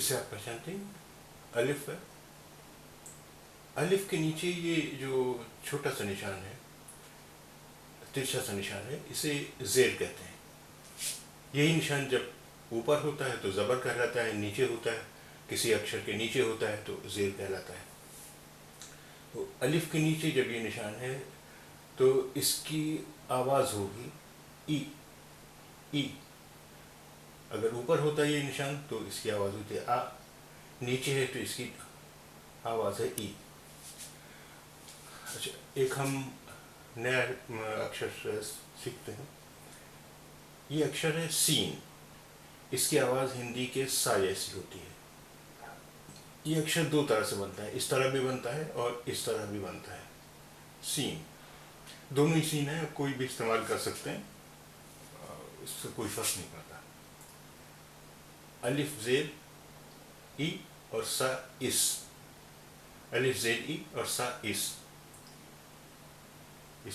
इसे आप पहचानते हैं, अलिफ है। अलिफ के नीचे ये जो छोटा सा निशान है, तिरछा सा निशान है, इसे ज़ेर कहते हैं। यही निशान जब ऊपर होता है तो ज़बर कहलाता है, नीचे होता है, किसी अक्षर के नीचे होता है तो ज़ेर कहलाता है। तो अलिफ के नीचे जब ये निशान है तो इसकी आवाज़ होगी ई। ई अगर ऊपर होता है ये निशान तो इसकी आवाज़ होती है आ, नीचे है तो इसकी आवाज़ है ई। अच्छा, एक हम नया अक्षर सीखते हैं। ये अक्षर है सीन। इसकी आवाज़ हिंदी के सा जैसी होती है। ये अक्षर दो तरह से बनता है, इस तरह भी बनता है और इस तरह भी बनता है। सीन, दोनों ही सीन है, कोई भी इस्तेमाल कर सकते हैं, इससे कोई फर्क नहीं पड़ता। अलिफ ज़ेर ई और सा इस, अलिफ ज़ेर ई और सा इस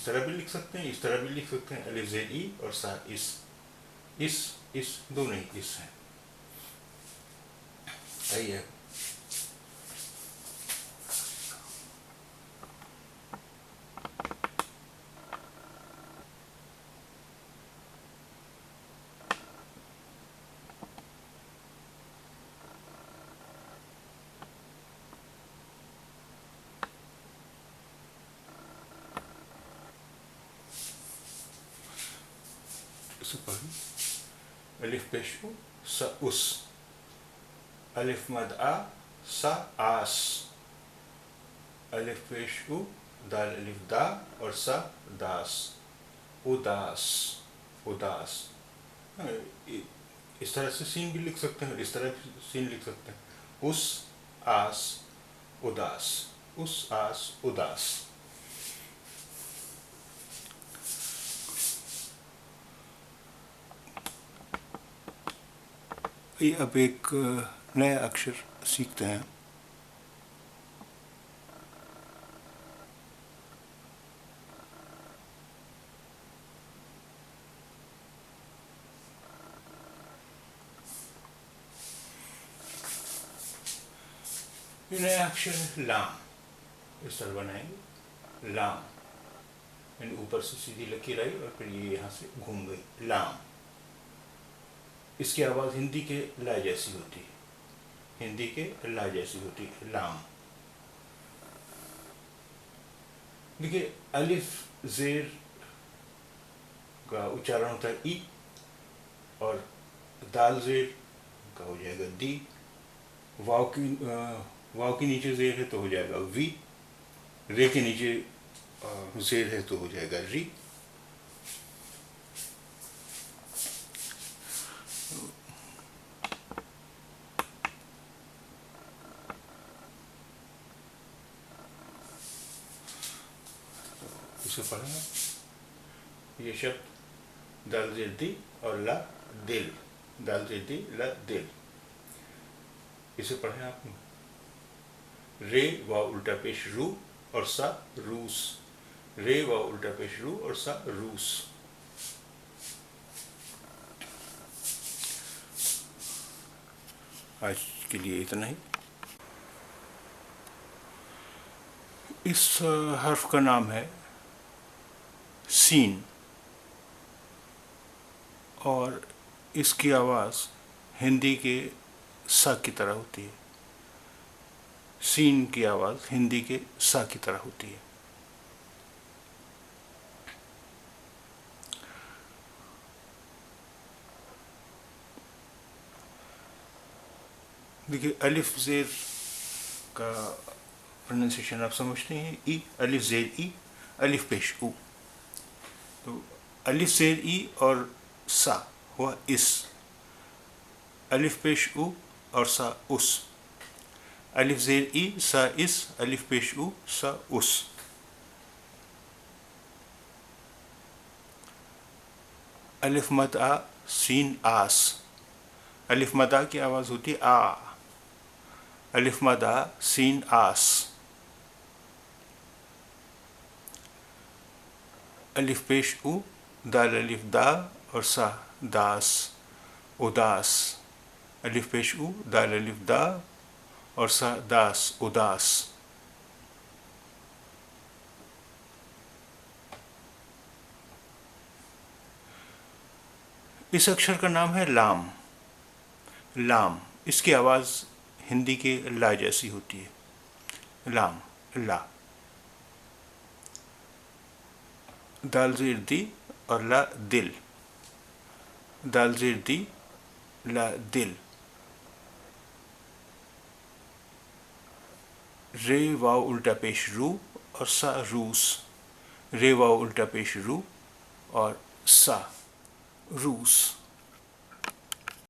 तरह भी लिख सकते हैं, इस तरह भी लिख सकते हैं। अलिफ ज़ेर ई और सा इस दोनों ही इस हैं। आइए इसे पढ़ें। अलिफ पेश उ सा उस, अलिफ मद आ सा आस, अलिफ पेश उ दाल अलिफ दा और सा दास, उदास उदास। इस तरह से सीन भी लिख सकते हैं, इस तरह सीन लिख सकते हैं। उस आस उदास, उस आस उदास। ये अब एक नया अक्षर सीखते हैं। ये नया अक्षर है लाम। इस तरह बनाएंगे लाम, यानी ऊपर से सीधी लकीर आई और फिर ये यहाँ से घूम गई, लाम। इसकी आवाज़ हिंदी के ला जैसी होती है, हिंदी के ला जैसी होती है, लाम। देखिए, अलिफ ज़ेर का उच्चारण होता है ई, और दाल ज़ेर का हो जाएगा दी। वाव के नीचे ज़ेर है तो हो जाएगा वी, रे के नीचे ज़ेर है तो हो जाएगा री। इसे पढ़ें। ये शब्द दाल ज़ेर दी और ला दिल, दाल ज़ेर दी ला दिल। इसे पढ़ें आप। रे व उल्टा पेश रू और सा रूस, रे व उल्टा पेश रू और सा रूस। आज के लिए इतना ही। इस हर्फ का नाम है सीन, और इसकी आवाज़ हिंदी के सा की तरह होती है। सीन की आवाज़ हिंदी के सा की तरह होती है। देखिए, अलिफ ज़ेर का प्रोनाउंसिएशन आप समझते हैं, ई, अलिफ ज़ेर ई, अलिफ पेश उ। तो अलिफ ज़ेर ई और सा हुआ इस, अलिफ पेश उ और सा उस, अलिफ ज़ेर ई सा इस, अलिफ पेश उ सा उस। अलिफ मद आ सीन आस, अलिफ मद आ की आवाज़ होती है आ, अलिफ मद आ सीन आस। अलिफ पेश उ दाल अलिफ दा और सा दास, उदास, الف پیش او، دال الف دا، اور سا داس اداس. اس اکشر کا نام ہے لام. لام، اس کی آواز ہندی کے لا جیسی ہوتی ہے. لام، لا. دال زیر دی اور لا دل. دال زیر دی، لا دل. رے واو الٹا پیش رو اور سا روس. رے واو الٹا پیش رو اور سا روس.